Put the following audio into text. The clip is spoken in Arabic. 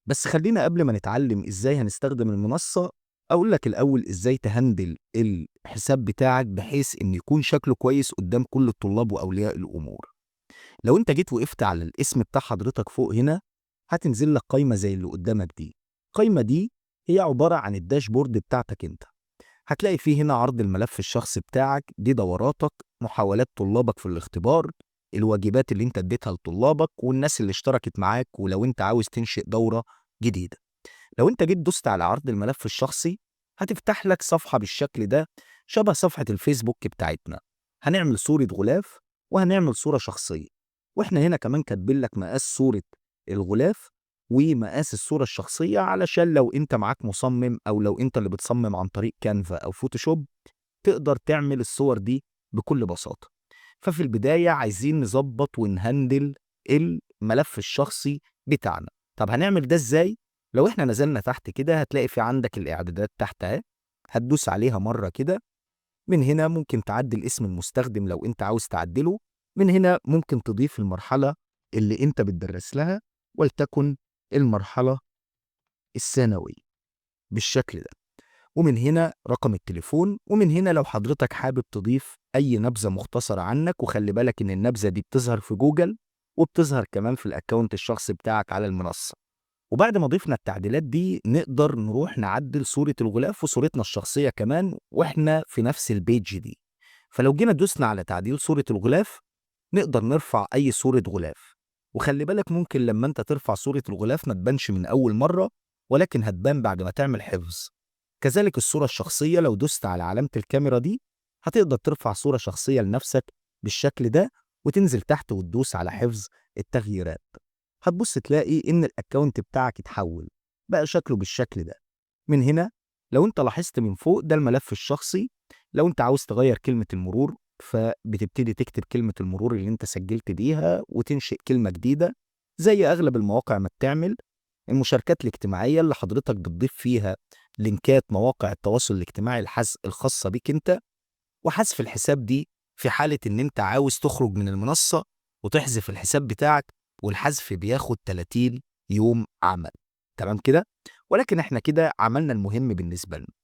بس خلّينا قبل ما نتعلّم إزاي هنستخدم المنصة، أقول لك الأول إزاي تهندل الحساب بتاعك بحيث إن يكون شكله كويس قدّام كل الطلاب وأولياء الأمور. لو أنت جيت وقفت على الاسم بتاع حضرتك فوق هنا، هتنزل لك قايمة زي اللي قدّامك دي. القايمة دي هي عبارة عن الداشبورد بتاعتك أنت. هتلاقي فيه هنا عرض الملف الشخصي بتاعك، دي دوراتك، محاولات طلابك في الاختبار، الواجبات اللي أنت اديتها لطلابك، والناس اللي اشتركت معاك، ولو أنت عاوز تنشئ دورة جديدة. لو أنت جيت دوست على عرض الملف الشخصي، هتفتح لك صفحة بالشكل ده، شبه صفحة الفيسبوك بتاعتنا. هنعمل صورة غلاف وهنعمل صورة شخصية، واحنا هنا كمان كاتبين لك مقاس صورة الغلاف ومقاس الصورة الشخصية، علشان لو انت معاك مصمم او لو انت اللي بتصمم عن طريق كانفا او فوتوشوب تقدر تعمل الصور دي بكل بساطة. ففي البداية عايزين نظبط ونهندل الملف الشخصي بتاعنا. طب هنعمل ده ازاي؟ لو احنا نزلنا تحت كده هتلاقي في عندك الاعدادات تحت اهي، هتدوس عليها مرة كده. من هنا ممكن تعدل اسم المستخدم لو انت عاوز تعدله. من هنا ممكن تضيف المرحلة اللي انت بتدرس لها، ولتكن المرحلة الثانوية بالشكل ده. ومن هنا رقم التليفون، ومن هنا لو حضرتك حابب تضيف أي نبذة مختصرة عنك، وخلي بالك إن النبذة دي بتظهر في جوجل وبتظهر كمان في الأكاونت الشخصي بتاعك على المنصة. وبعد ما ضفنا التعديلات دي نقدر نروح نعدل صورة الغلاف وصورتنا الشخصية كمان وإحنا في نفس البيج دي. فلو جينا دوسنا على تعديل صورة الغلاف نقدر نرفع أي صورة غلاف. وخلي بالك ممكن لما أنت ترفع صورة الغلاف ما تبانش من أول مرة، ولكن هتبان بعد ما تعمل حفظ. كذلك الصورة الشخصية، لو دوست على علامة الكاميرا دي هتقدر ترفع صورة شخصية لنفسك بالشكل ده، وتنزل تحت وتدوس على حفظ التغييرات. هتبص تلاقي إن الأكاونت بتاعك اتحول بقى شكله بالشكل ده. من هنا لو أنت لاحظت من فوق ده الملف الشخصي. لو أنت عاوز تغير كلمة المرور فبتبتدي تكتب كلمة المرور اللي أنت سجلت بيها وتنشئ كلمة جديدة زي أغلب المواقع ما بتعمل. المشاركات الاجتماعية اللي حضرتك بتضيف فيها لينكات مواقع التواصل الاجتماعي الخاصة بيك انت. وحذف الحساب دي في حالة ان انت عاوز تخرج من المنصة وتحذف الحساب بتاعك، والحذف بياخد 30 يوم عمل. تمام كده؟ ولكن احنا كده عملنا المهم بالنسبة لنا.